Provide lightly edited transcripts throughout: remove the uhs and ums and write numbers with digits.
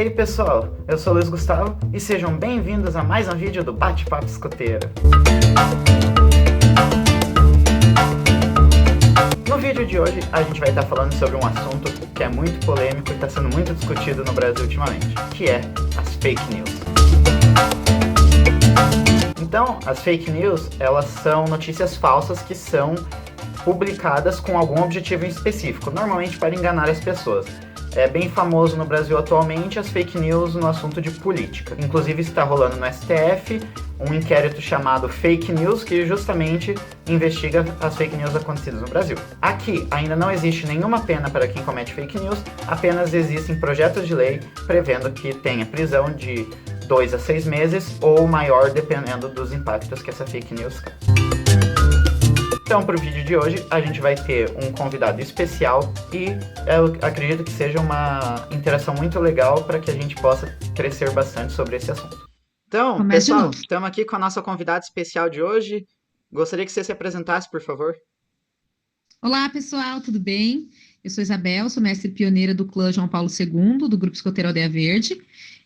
aí pessoal, eu sou o Luiz Gustavo e sejam bem-vindos a mais um vídeo do Bate-Papo Escoteiro. No vídeo de hoje a gente vai estar falando sobre um assunto que é muito polêmico e está sendo muito discutido no Brasil ultimamente, que é as fake news. Então, as fake news, elas são notícias falsas que são publicadas com algum objetivo em específico, normalmente para enganar as pessoas. É bem famoso no Brasil atualmente as fake news no assunto de política. Inclusive está rolando no STF um inquérito chamado Fake News, que justamente investiga as fake news acontecidas no Brasil. Aqui ainda não existe nenhuma pena para quem comete fake news, apenas existem projetos de lei prevendo que tenha prisão de 2 a 6 meses ou maior, dependendo dos impactos que essa fake news causa. Então, para o vídeo de hoje, a gente vai ter um convidado especial e eu acredito que seja uma interação muito legal para que a gente possa crescer bastante sobre esse assunto. Então, pessoal, estamos aqui com a nossa convidada especial de hoje. Gostaria que você se apresentasse, por favor. Olá, pessoal, tudo bem? Eu sou Isabel, sou mestre pioneira do Clã João Paulo II, do Grupo Escoteiro Aldeia Verde,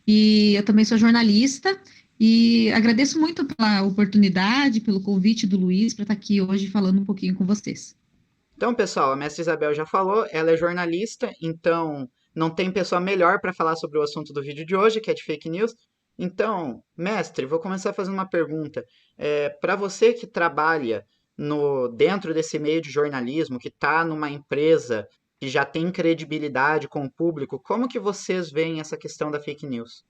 e eu também sou jornalista. E agradeço muito pela oportunidade, pelo convite do Luiz para estar aqui hoje falando um pouquinho com vocês. Então, pessoal, a mestra Isabel já falou, ela é jornalista, então não tem pessoa melhor para falar sobre o assunto do vídeo de hoje, que é de fake news. Então, mestre, vou começar fazendo uma pergunta. Para você que trabalha dentro desse meio de jornalismo, que está numa empresa que já tem credibilidade com o público, como que vocês veem essa questão da fake news?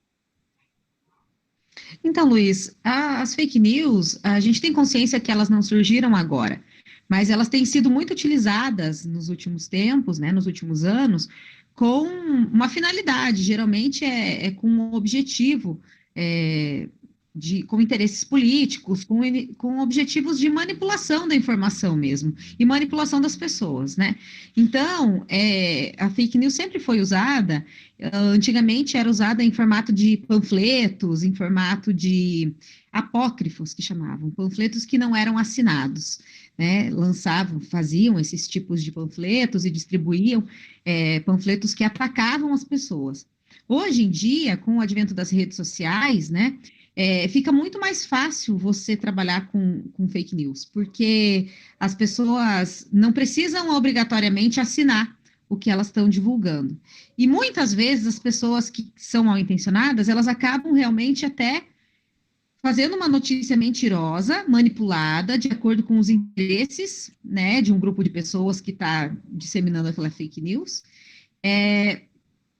Então, Luiz, as fake news, a gente tem consciência que elas não surgiram agora, mas elas têm sido muito utilizadas nos últimos tempos, né, nos últimos anos, com uma finalidade, geralmente é com um objetivo, é, com interesses políticos, com objetivos de manipulação da informação mesmo, e manipulação das pessoas, né? Então, a fake news sempre foi usada. Antigamente era usada em formato de panfletos, em formato de apócrifos, que chamavam, panfletos que não eram assinados, né? Lançavam, faziam esses tipos de panfletos e distribuíam panfletos que atacavam as pessoas. Hoje em dia, com o advento das redes sociais, né, fica muito mais fácil você trabalhar com fake news, porque as pessoas não precisam obrigatoriamente assinar o que elas estão divulgando. E muitas vezes as pessoas que são mal intencionadas, elas acabam realmente até fazendo uma notícia mentirosa, manipulada, de acordo com os interesses, né, de um grupo de pessoas que está disseminando aquela fake news.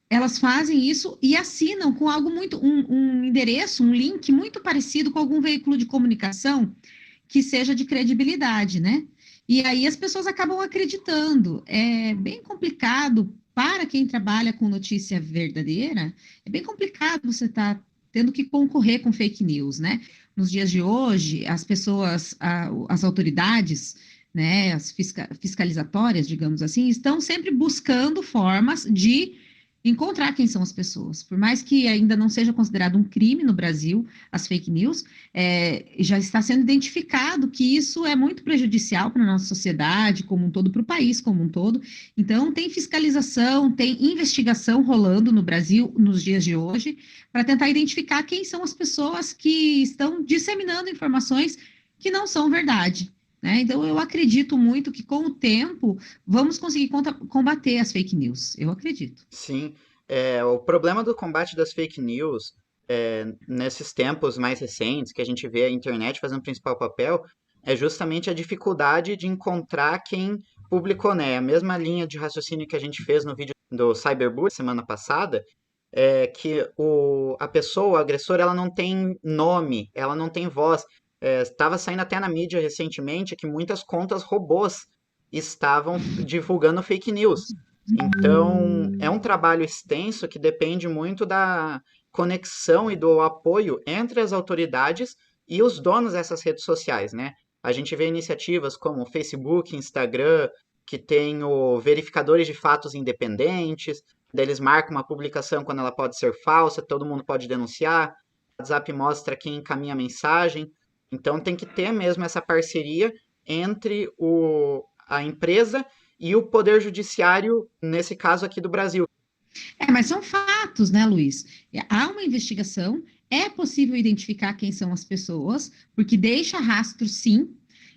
Elas fazem isso e assinam com algo um endereço, um link muito parecido com algum veículo de comunicação que seja de credibilidade, né? E aí as pessoas acabam acreditando. É bem complicado para quem trabalha com notícia verdadeira, é bem complicado você estar tendo que concorrer com fake news, né? Nos dias de hoje, as pessoas, as autoridades, né, as fiscalizatórias, digamos assim, estão sempre buscando formas de encontrar quem são as pessoas. Por mais que ainda não seja considerado um crime no Brasil, as fake news, já está sendo identificado que isso é muito prejudicial para a nossa sociedade como um todo, para o país como um todo. Então, tem fiscalização, tem investigação rolando no Brasil nos dias de hoje, para tentar identificar quem são as pessoas que estão disseminando informações que não são verdade. Né? Então, eu acredito muito que, com o tempo, vamos conseguir combater as fake news. Eu acredito. Sim, o problema do combate das fake news, nesses tempos mais recentes, que a gente vê a internet fazendo o principal papel, é justamente a dificuldade de encontrar quem publicou, né? A mesma linha de raciocínio que a gente fez no vídeo do Cyberbullying semana passada, é que a pessoa, o agressor, ela não tem nome, ela não tem voz. Estava saindo até na mídia recentemente que muitas contas robôs estavam divulgando fake news. Então, é um trabalho extenso que depende muito da conexão e do apoio entre as autoridades e os donos dessas redes sociais, né? A gente vê iniciativas como Facebook, Instagram, que tem verificadores de fatos independentes, daí eles marcam uma publicação quando ela pode ser falsa, todo mundo pode denunciar, o WhatsApp mostra quem encaminha a mensagem. Então, tem que ter mesmo essa parceria entre a empresa e o Poder Judiciário, nesse caso aqui do Brasil. Mas são fatos, né, Luiz? Há uma investigação, é possível identificar quem são as pessoas, porque deixa rastro, sim.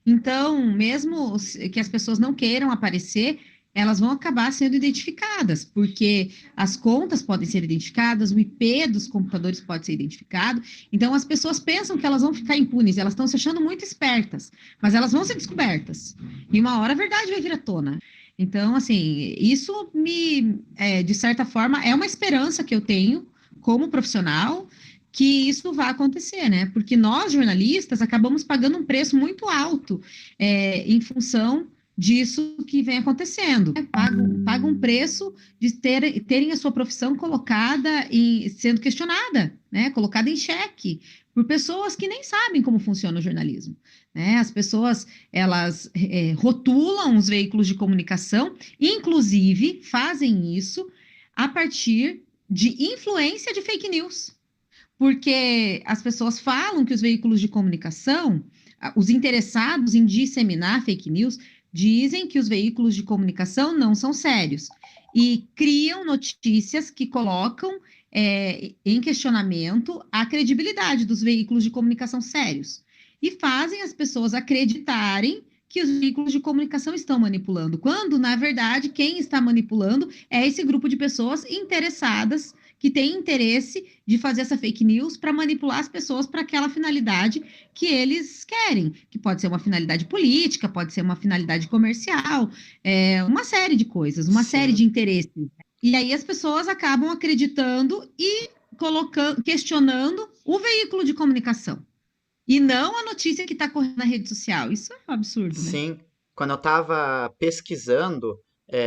Então, mesmo que as pessoas não queiram aparecer, elas vão acabar sendo identificadas, porque as contas podem ser identificadas, o IP dos computadores pode ser identificado. Então, as pessoas pensam que elas vão ficar impunes, elas estão se achando muito espertas, mas elas vão ser descobertas. E uma hora a verdade vai vir à tona. Então, assim, isso de certa forma, é uma esperança que eu tenho como profissional que isso vai acontecer, né? Porque nós, jornalistas, acabamos pagando um preço muito alto em função disso que vem acontecendo. Pagam um preço de terem a sua profissão colocada e sendo questionada, né? Colocada em xeque por pessoas que nem sabem como funciona o jornalismo. Né? As pessoas, elas rotulam os veículos de comunicação, inclusive fazem isso a partir de influência de fake news. Porque as pessoas falam que os veículos de comunicação, os interessados em disseminar fake news, dizem que os veículos de comunicação não são sérios e criam notícias que colocam em questionamento a credibilidade dos veículos de comunicação sérios e fazem as pessoas acreditarem que os veículos de comunicação estão manipulando, quando, na verdade, quem está manipulando é esse grupo de pessoas interessadas que tem interesse de fazer essa fake news para manipular as pessoas para aquela finalidade que eles querem, que pode ser uma finalidade política, pode ser uma finalidade comercial, uma série de coisas, uma série Sim. de interesses. E aí as pessoas acabam acreditando e questionando o veículo de comunicação. E não a notícia que está correndo na rede social. Isso é um absurdo, né? Sim, quando eu estava pesquisando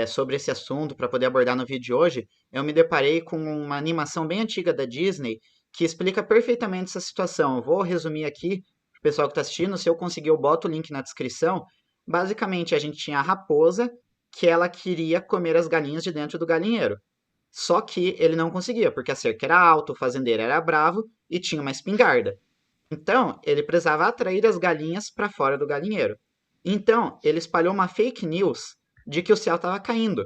sobre esse assunto para poder abordar no vídeo de hoje, eu me deparei com uma animação bem antiga da Disney que explica perfeitamente essa situação. Eu vou resumir aqui para o pessoal que está assistindo, se eu conseguir eu boto o link na descrição. Basicamente, a gente tinha a raposa que ela queria comer as galinhas de dentro do galinheiro. Só que ele não conseguia, porque a cerca era alta, o fazendeiro era bravo e tinha uma espingarda. Então, ele precisava atrair as galinhas para fora do galinheiro. Então, ele espalhou uma fake news de que o céu estava caindo.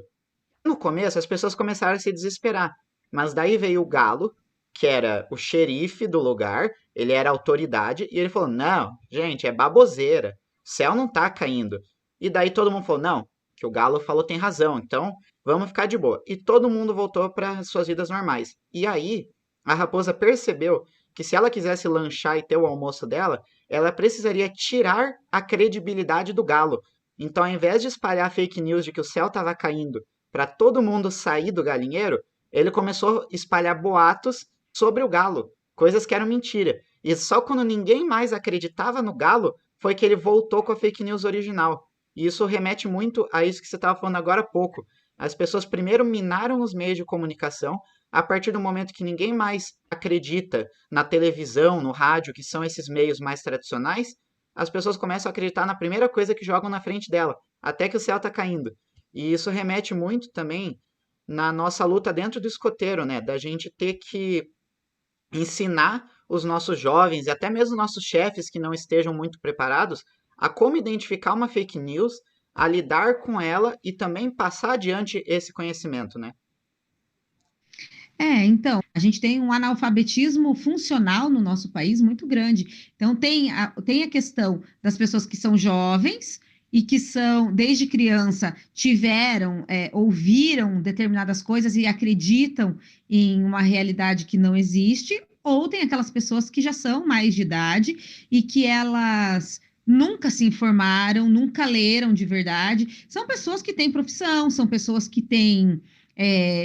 No começo, as pessoas começaram a se desesperar, mas daí veio o galo, que era o xerife do lugar, ele era a autoridade, e ele falou: Não, gente, é baboseira, o céu não está caindo. E daí todo mundo falou: Não, que o galo falou tem razão, então vamos ficar de boa. E todo mundo voltou para suas vidas normais. E aí, a raposa percebeu que se ela quisesse lanchar e ter o almoço dela, ela precisaria tirar a credibilidade do galo. Então, ao invés de espalhar fake news de que o céu estava caindo para todo mundo sair do galinheiro, ele começou a espalhar boatos sobre o galo, coisas que eram mentira. E só quando ninguém mais acreditava no galo foi que ele voltou com a fake news original. E isso remete muito a isso que você estava falando agora há pouco. As pessoas primeiro minaram os meios de comunicação, a partir do momento que ninguém mais acredita na televisão, no rádio, que são esses meios mais tradicionais, as pessoas começam a acreditar na primeira coisa que jogam na frente dela, até que o céu está caindo. E isso remete muito também na nossa luta dentro do escoteiro, né? Da gente ter que ensinar os nossos jovens e até mesmo nossos chefes que não estejam muito preparados a como identificar uma fake news, a lidar com ela e também passar adiante esse conhecimento, né? Então, a gente tem um analfabetismo funcional no nosso país muito grande. Então, tem a questão das pessoas que são jovens e que são, desde criança, ouviram determinadas coisas e acreditam em uma realidade que não existe, ou tem aquelas pessoas que já são mais de idade e que elas nunca se informaram, nunca leram de verdade. São pessoas que têm profissão, são pessoas que têm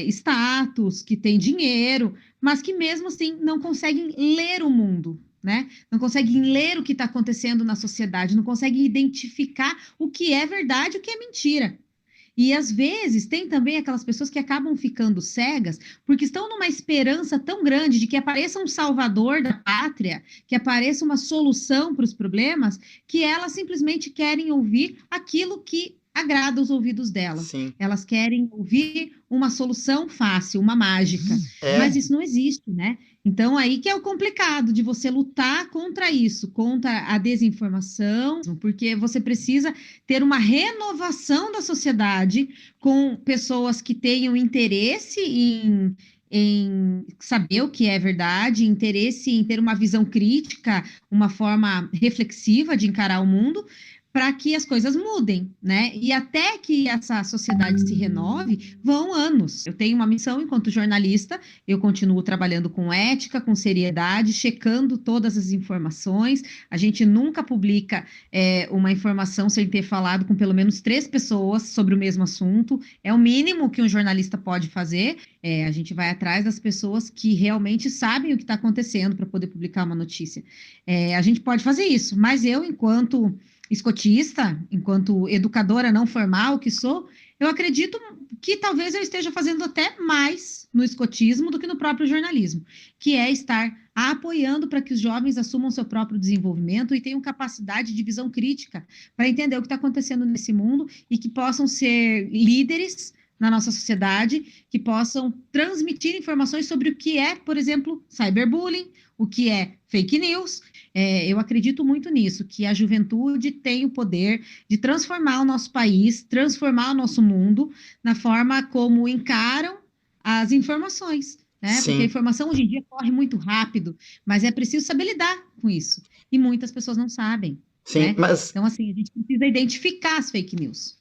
status, que tem dinheiro, mas que mesmo assim não conseguem ler o mundo, né? Não conseguem ler o que está acontecendo na sociedade, não conseguem identificar o que é verdade e o que é mentira. E às vezes tem também aquelas pessoas que acabam ficando cegas porque estão numa esperança tão grande de que apareça um salvador da pátria, que apareça uma solução para os problemas, que elas simplesmente querem ouvir aquilo que agrada os ouvidos delas. sim. Elas querem ouvir uma solução fácil, uma mágica, É, mas isso não existe, né? Então, aí que é o complicado de você lutar contra isso, contra a desinformação, porque você precisa ter uma renovação da sociedade com pessoas que tenham interesse em saber o que é verdade, interesse em ter uma visão crítica, uma forma reflexiva de encarar o mundo, para que as coisas mudem, né? E até que essa sociedade se renove, vão anos. Eu tenho uma missão enquanto jornalista, eu continuo trabalhando com ética, com seriedade, checando todas as informações. A gente nunca publica uma informação sem ter falado com pelo menos 3 pessoas sobre o mesmo assunto. É o mínimo que um jornalista pode fazer. A gente vai atrás das pessoas que realmente sabem o que está acontecendo para poder publicar uma notícia. A gente pode fazer isso, mas eu, enquanto escotista, enquanto educadora não formal que sou, eu acredito que talvez eu esteja fazendo até mais no escotismo do que no próprio jornalismo, que é estar apoiando para que os jovens assumam seu próprio desenvolvimento e tenham capacidade de visão crítica para entender o que está acontecendo nesse mundo e que possam ser líderes na nossa sociedade, que possam transmitir informações sobre o que é, por exemplo, cyberbullying, o que é fake news. Eu acredito muito nisso, que a juventude tem o poder de transformar o nosso país, transformar o nosso mundo na forma como encaram as informações, né? Porque a sim, informação hoje em dia corre muito rápido, mas é preciso saber lidar com isso. E muitas pessoas não sabem, sim. né? Mas Então, assim, a gente precisa identificar as fake news.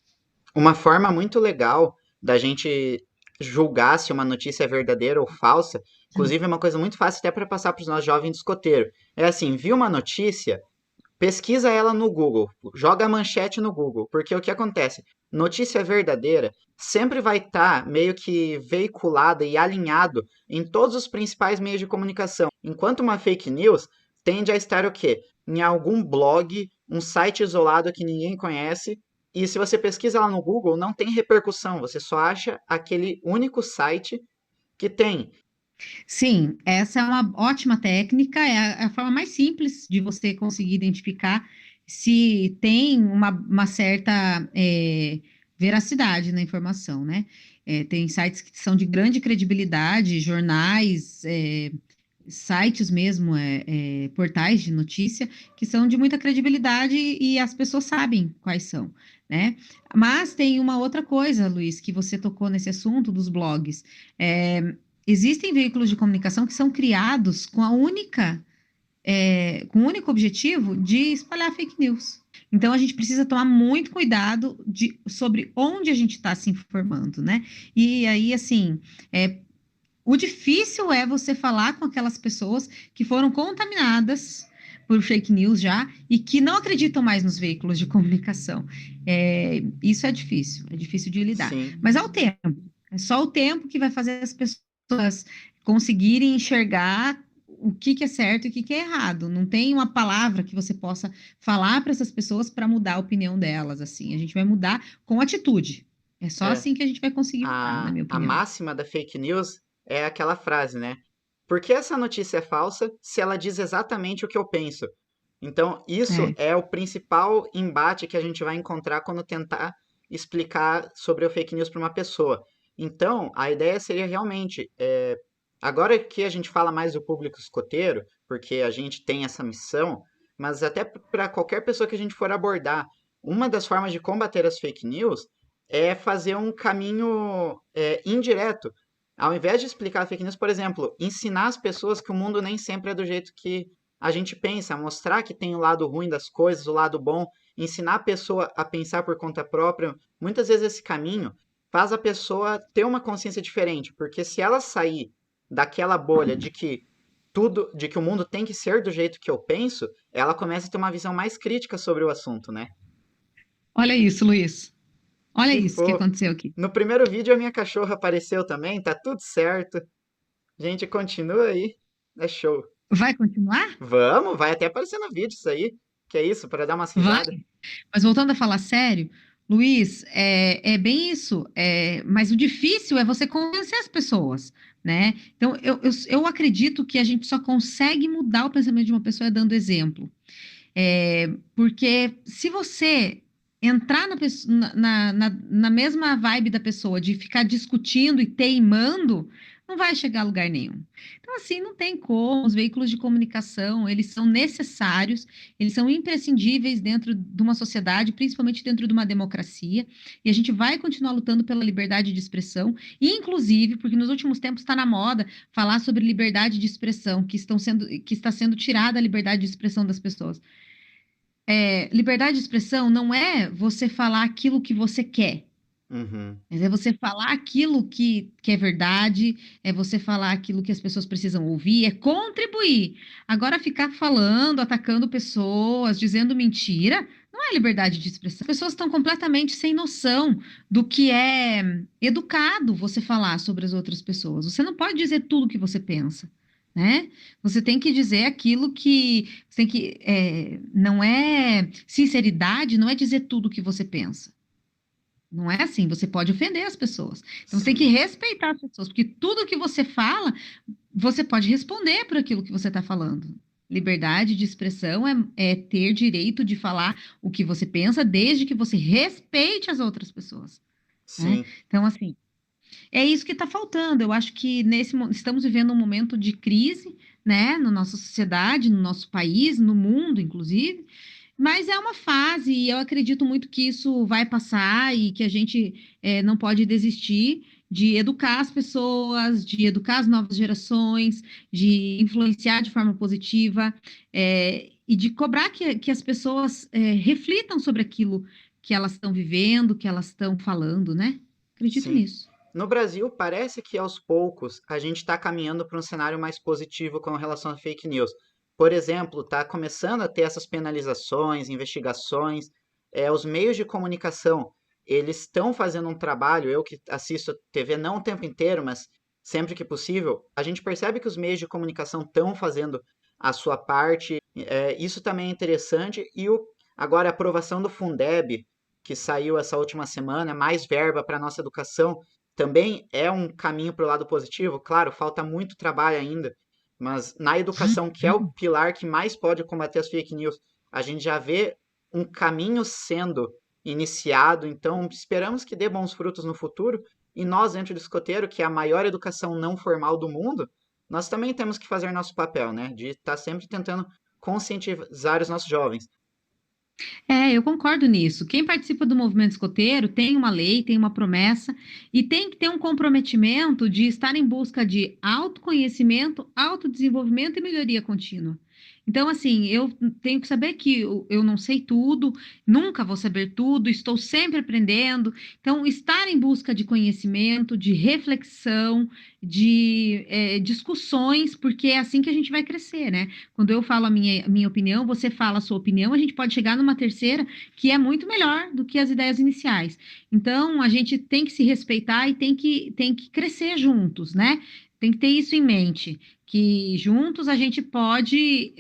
uma forma muito legal da gente julgar se uma notícia é verdadeira ou falsa, inclusive é uma coisa muito fácil até para passar para os nossos jovens escoteiros. É assim, viu uma notícia, pesquisa ela no Google, joga a manchete no Google, porque o que acontece? Notícia verdadeira sempre vai estar meio que veiculada e alinhado em todos os principais meios de comunicação. Enquanto uma fake news tende a estar o quê? Em algum blog, um site isolado que ninguém conhece, e se você pesquisa lá no Google, não tem repercussão, você só acha aquele único site que tem. Sim, essa é uma ótima técnica, é a forma mais simples de você conseguir identificar se tem uma certa veracidade na informação, né? Tem sites que são de grande credibilidade, jornais, sites mesmo, portais de notícia, que são de muita credibilidade e as pessoas sabem quais são, né? Mas tem uma outra coisa, Luiz, que você tocou nesse assunto dos blogs. Existem veículos de comunicação que são criados com o único objetivo de espalhar fake news. Então, a gente precisa tomar muito cuidado sobre onde a gente está se informando, né? E aí, assim, o difícil é você falar com aquelas pessoas que foram contaminadas por fake news já e que não acreditam mais nos veículos de comunicação. Isso é difícil de lidar. Sim, Mas é o tempo, é só o tempo que vai fazer as pessoas conseguirem enxergar o que que é certo e o que que é errado. Não tem uma palavra que você possa falar para essas pessoas para mudar a opinião delas, assim. A gente vai mudar com atitude. É só é. assim que a gente vai conseguir mudar, na minha A opinião. máxima da fake news é aquela frase, né? Por que essa notícia é falsa se ela diz exatamente o que eu penso? Então, isso É. é o principal embate que a gente vai encontrar quando tentar explicar sobre o fake news para uma pessoa. Então, a ideia seria realmente, agora que a gente fala mais do público escoteiro, porque a gente tem essa missão, mas até para qualquer pessoa que a gente for abordar, uma das formas de combater as fake news é fazer um caminho indireto. Ao invés de explicar a fake news, por exemplo, ensinar as pessoas que o mundo nem sempre é do jeito que a gente pensa, mostrar que tem o lado ruim das coisas, o lado bom, ensinar a pessoa a pensar por conta própria. Muitas vezes esse caminho faz a pessoa ter uma consciência diferente, porque se ela sair daquela bolha de que tudo, de que o mundo tem que ser do jeito que eu penso, ela começa a ter uma visão mais crítica sobre o assunto, né? Olha isso, Luiz. Olha Que isso que fofo. aconteceu aqui. No primeiro vídeo a minha cachorra apareceu também, tá tudo certo. Gente, continua aí. É show. Vai continuar? Vamos, vai até aparecer no vídeo isso aí. Que é isso, para dar umas Vai. risadas. Mas voltando a falar sério, Luiz, é bem isso. Mas o difícil é você convencer as pessoas, né? Então, eu acredito que a gente só consegue mudar o pensamento de uma pessoa dando exemplo. Porque se você entrar na mesma vibe da pessoa, de ficar discutindo e teimando, não vai chegar a lugar nenhum. Então, assim, não tem como. Os veículos de comunicação, eles são necessários, eles são imprescindíveis dentro de uma sociedade, principalmente dentro de uma democracia, e a gente vai continuar lutando pela liberdade de expressão, e inclusive, porque nos últimos tempos está na moda falar sobre liberdade de expressão, que está sendo tirada a liberdade de expressão das pessoas. Liberdade de expressão não é você falar aquilo que você quer, Uhum. mas é você falar aquilo que é verdade, é você falar aquilo que as pessoas precisam ouvir, é contribuir. Agora, ficar falando, atacando pessoas, dizendo mentira, não é liberdade de expressão. As pessoas estão completamente sem noção do que é educado você falar sobre as outras pessoas. Você não pode dizer tudo o que você pensa. Né? Você tem que dizer aquilo que você tem que não é sinceridade, não é dizer tudo o que você pensa. Não é assim, você pode ofender as pessoas. Então você tem que Sim, respeitar as pessoas, porque tudo que você fala, você pode responder por aquilo que você está falando. Liberdade de expressão é ter direito de falar o que você pensa, desde que você respeite as outras pessoas, né? sim. Então, assim, é isso que está faltando. Eu acho que estamos vivendo um momento de crise, né, na nossa sociedade, no nosso país, no mundo, inclusive. Mas é uma fase e eu acredito muito que isso vai passar e que a gente não pode desistir de educar as pessoas, de educar as novas gerações, de influenciar de forma positiva, e de cobrar que as pessoas reflitam sobre aquilo que elas estão vivendo, que elas estão falando, né? Acredito Sim. nisso. No Brasil, parece que aos poucos a gente está caminhando para um cenário mais positivo com relação a fake news. Por exemplo, está começando a ter essas penalizações, investigações. Os meios de comunicação, eles estão fazendo um trabalho. Eu que assisto TV não o tempo inteiro, mas sempre que possível, a gente percebe que os meios de comunicação estão fazendo a sua parte. Isso também é interessante. Agora a aprovação do Fundeb, que saiu essa última semana, mais verba para a nossa educação, também é um caminho para o lado positivo. Claro, falta muito trabalho ainda, mas na educação, que é o pilar que mais pode combater as fake news, a gente já vê um caminho sendo iniciado, então esperamos que dê bons frutos no futuro. E nós, dentro do escoteiro, que é a maior educação não formal do mundo, nós também temos que fazer nosso papel, né? De estar sempre tentando conscientizar os nossos jovens. Eu concordo nisso. Quem participa do movimento escoteiro tem uma lei, tem uma promessa e tem que ter um comprometimento de estar em busca de autoconhecimento, autodesenvolvimento e melhoria contínua. Então, assim, eu tenho que saber que eu não sei tudo, nunca vou saber tudo, estou sempre aprendendo. Então, estar em busca de conhecimento, de reflexão, de discussões, porque é assim que a gente vai crescer, né? Quando eu falo a minha opinião, você fala a sua opinião, a gente pode chegar numa terceira que é muito melhor do que as ideias iniciais. Então, a gente tem que se respeitar e tem que crescer juntos, né? Tem que ter isso em mente, que juntos a gente pode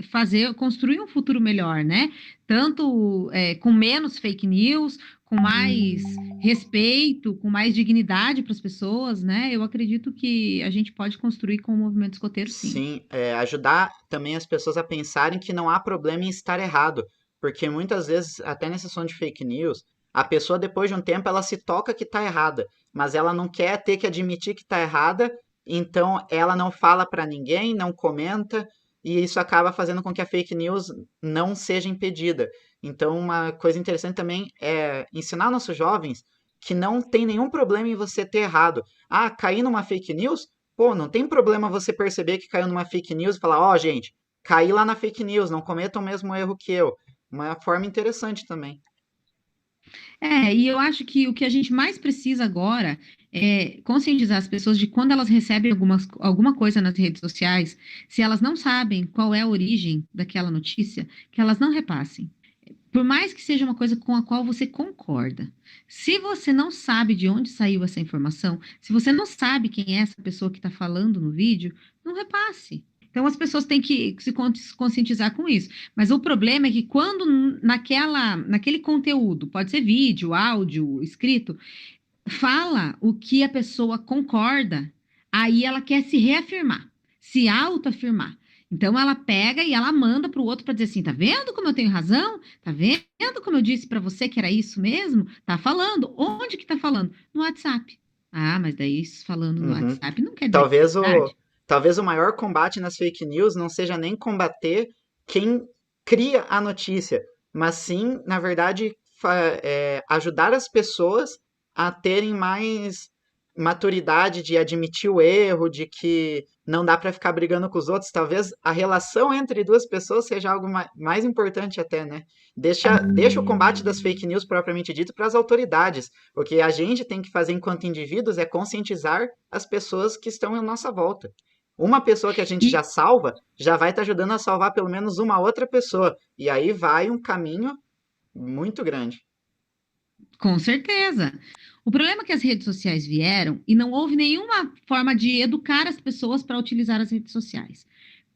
construir um futuro melhor, né? Tanto com menos fake news, com mais respeito, com mais dignidade para as pessoas, né? Eu acredito que a gente pode construir com o movimento escoteiro, sim. Sim, ajudar também as pessoas a pensarem que não há problema em estar errado, porque muitas vezes, até nessa questão de fake news, a pessoa depois de um tempo ela se toca que está errada, mas ela não quer ter que admitir que está errada, então ela não fala para ninguém, não comenta, e isso acaba fazendo com que a fake news não seja impedida. Então, uma coisa interessante também é ensinar nossos jovens que não tem nenhum problema em você ter errado. Ah, cair numa fake news? Pô, não tem problema você perceber que caiu numa fake news e falar, ó, gente, caí lá na fake news, não cometam o mesmo erro que eu. Uma forma interessante também. E eu acho que o que a gente mais precisa agora é conscientizar as pessoas de quando elas recebem alguma coisa nas redes sociais, se elas não sabem qual é a origem daquela notícia, que elas não repassem. Por mais que seja uma coisa com a qual você concorda. Se você não sabe de onde saiu essa informação, se você não sabe quem é essa pessoa que está falando no vídeo, não repasse. Então as pessoas têm que se conscientizar com isso. Mas o problema é que quando naquele conteúdo, pode ser vídeo, áudio, escrito, fala o que a pessoa concorda, aí ela quer se reafirmar, se autoafirmar. Então ela pega e ela manda para o outro para dizer assim, tá vendo como eu tenho razão? Tá vendo como eu disse para você que era isso mesmo? Tá falando. Onde que tá falando? No WhatsApp. Ah, mas daí falando no Uhum. WhatsApp não quer dizer que é Talvez verdade. talvez o maior combate nas fake news não seja nem combater quem cria a notícia, mas sim, na verdade, ajudar as pessoas a terem mais maturidade de admitir o erro, de que não dá para ficar brigando com os outros. Talvez a relação entre duas pessoas seja algo mais importante até, né? Deixa o combate das fake news propriamente dito para as autoridades. O que a gente tem que fazer enquanto indivíduos é conscientizar as pessoas que estão à nossa volta. Uma pessoa que a gente E já salva já vai estar ajudando a salvar pelo menos uma outra pessoa. E aí vai um caminho muito grande. com certeza. O problema é que as redes sociais vieram e não houve nenhuma forma de educar as pessoas para utilizar as redes sociais.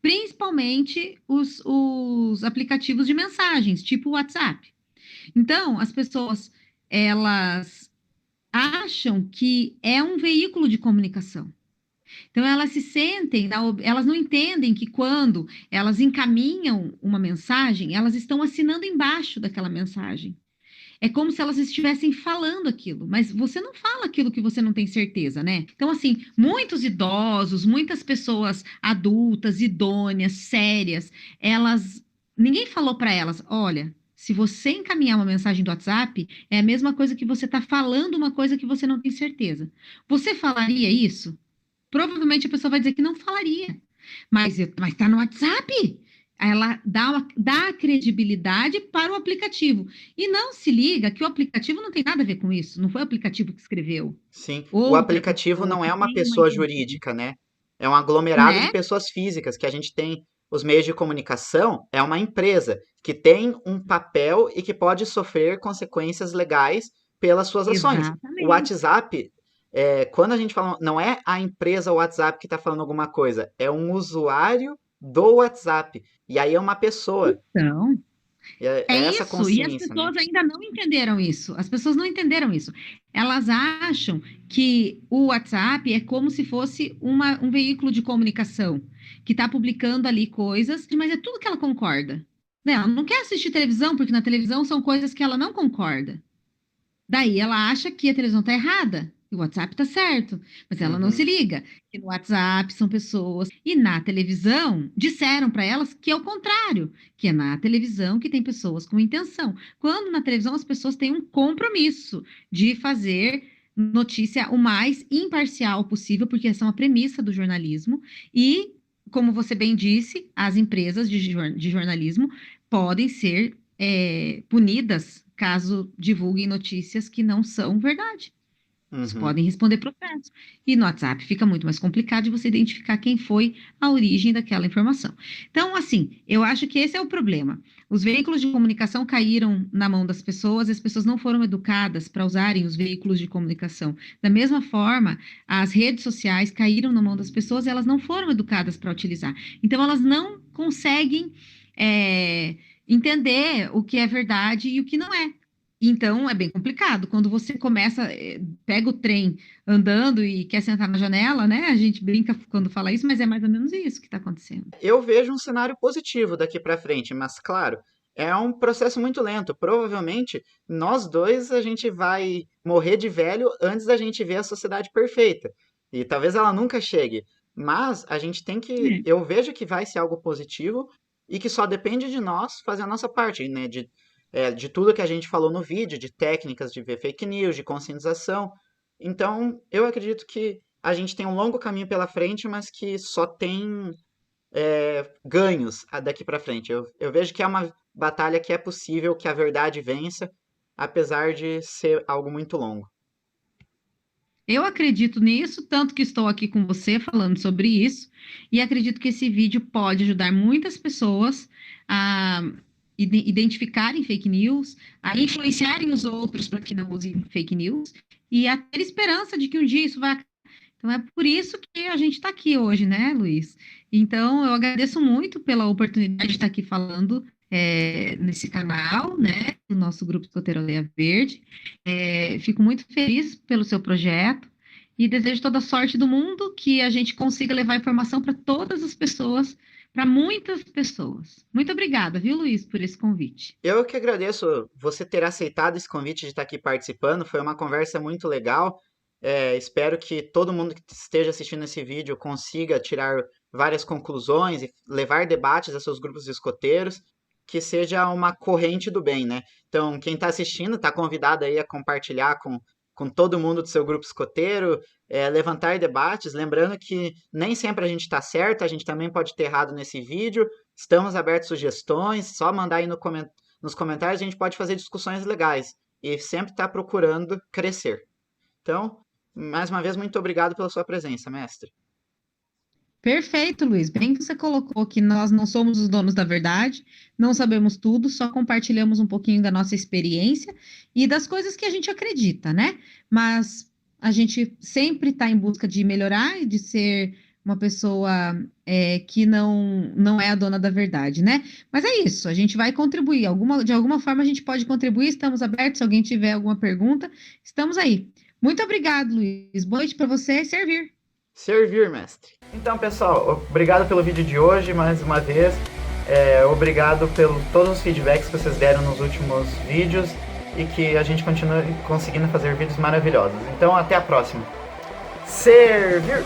Principalmente os aplicativos de mensagens, tipo o WhatsApp. Então, as pessoas, elas acham que é um veículo de comunicação. Então, elas se sentem, elas não entendem que quando elas encaminham uma mensagem, elas estão assinando embaixo daquela mensagem. É como se elas estivessem falando aquilo, mas você não fala aquilo que você não tem certeza, né? Então, assim, muitos idosos, muitas pessoas adultas, idôneas, sérias, elas. Ninguém falou para elas: olha, se você encaminhar uma mensagem do WhatsApp, é a mesma coisa que você está falando uma coisa que você não tem certeza. Você falaria isso? Provavelmente a pessoa vai dizer que não falaria. Mas tá no WhatsApp. Ela dá credibilidade para o aplicativo. E não se liga que o aplicativo não tem nada a ver com isso. Não foi o aplicativo que escreveu. Sim, o Outra aplicativo pessoa não que é uma tem uma pessoa intenção, jurídica, né? É um aglomerado de né? pessoas físicas que a gente tem. Os meios de comunicação é uma empresa que tem um papel e que pode sofrer consequências legais pelas suas ações. O Exatamente. WhatsApp, quando a gente fala, não é a empresa WhatsApp que está falando alguma coisa, é um usuário do WhatsApp. E aí é uma pessoa. Então, É é essa isso, e as consciência, né? pessoas ainda não entenderam isso. As pessoas não entenderam isso. Elas acham que o WhatsApp é como se fosse um veículo de comunicação, que está publicando ali coisas, mas é tudo que ela concorda. Né? Ela não quer assistir televisão, porque na televisão são coisas que ela não concorda. Daí ela acha que a televisão está errada e o WhatsApp está certo, mas ela não se Uhum, liga que no WhatsApp são pessoas e na televisão disseram para elas que é o contrário, que é na televisão que tem pessoas com intenção. Quando na televisão as pessoas têm um compromisso de fazer notícia o mais imparcial possível, porque essa é uma premissa do jornalismo e, como você bem disse, as empresas de jornalismo podem ser punidas caso divulguem notícias que não são verdade. Eles uhum. podem responder processo. E no WhatsApp fica muito mais complicado de você identificar quem foi a origem daquela informação. Então, assim, eu acho que esse é o problema. Os veículos de comunicação caíram na mão das pessoas, as pessoas não foram educadas para usarem os veículos de comunicação. Da mesma forma, as redes sociais caíram na mão das pessoas e elas não foram educadas para utilizar. Então, elas não conseguem é, entender o que é verdade e o que não é. Então, é bem complicado. Quando você começa, pega o trem andando e quer sentar na janela, né? A gente brinca quando fala isso, mas é mais ou menos isso que está acontecendo. Eu vejo um cenário positivo daqui para frente, mas claro, é um processo muito lento. Provavelmente nós dois a gente vai morrer de velho antes da gente ver a sociedade perfeita. E talvez ela nunca chegue. Mas a gente tem que. É. Eu vejo que vai ser algo positivo e que só depende de nós fazer a nossa parte, né? De tudo que a gente falou no vídeo, de técnicas de ver fake news, de conscientização. Então, eu acredito que a gente tem um longo caminho pela frente, mas que só tem ganhos daqui para frente. Eu vejo que é uma batalha que é possível que a verdade vença, apesar de ser algo muito longo. Eu acredito nisso, tanto que estou aqui com você falando sobre isso, e acredito que esse vídeo pode ajudar muitas pessoas a identificarem fake news, a influenciarem os outros para que não usem fake news, e a ter esperança de que um dia isso vai. Então é por isso que a gente está aqui hoje, né, Luiz? Então eu agradeço muito pela oportunidade de estar aqui falando nesse canal, né, do nosso grupo Escoteiro Leia Verde. Fico muito feliz pelo seu projeto e desejo toda a sorte do mundo que a gente consiga levar informação para todas as pessoas para muitas pessoas. Muito obrigada, viu, Luiz, por esse convite. Eu que agradeço você ter aceitado esse convite de estar aqui participando. Foi uma conversa muito legal. Espero que todo mundo que esteja assistindo esse vídeo consiga tirar várias conclusões e levar debates a seus grupos de escoteiros, que seja uma corrente do bem, né? Então, quem está assistindo está convidado aí a compartilhar com todo mundo do seu grupo escoteiro, levantar debates. Lembrando que nem sempre a gente está certo, a gente também pode ter errado nesse vídeo. Estamos abertos a sugestões, só mandar aí nos comentários, a gente pode fazer discussões legais e sempre estar procurando crescer. Então, mais uma vez, muito obrigado pela sua presença, mestre. Perfeito, Luiz. Bem que você colocou que nós não somos os donos da verdade, não sabemos tudo, só compartilhamos um pouquinho da nossa experiência e das coisas que a gente acredita, né? Mas a gente sempre está em busca de melhorar e de ser uma pessoa que não é a dona da verdade, né? Mas é isso, a gente vai contribuir. De alguma forma a gente pode contribuir, estamos abertos. Se alguém tiver alguma pergunta, estamos aí. Muito obrigado, Luiz. Boa noite para você e servir. Servir, mestre. Então, pessoal, obrigado pelo vídeo de hoje, mais uma vez. Obrigado por todos os feedbacks que vocês deram nos últimos vídeos e que a gente continue conseguindo fazer vídeos maravilhosos. Então, até a próxima. Servir!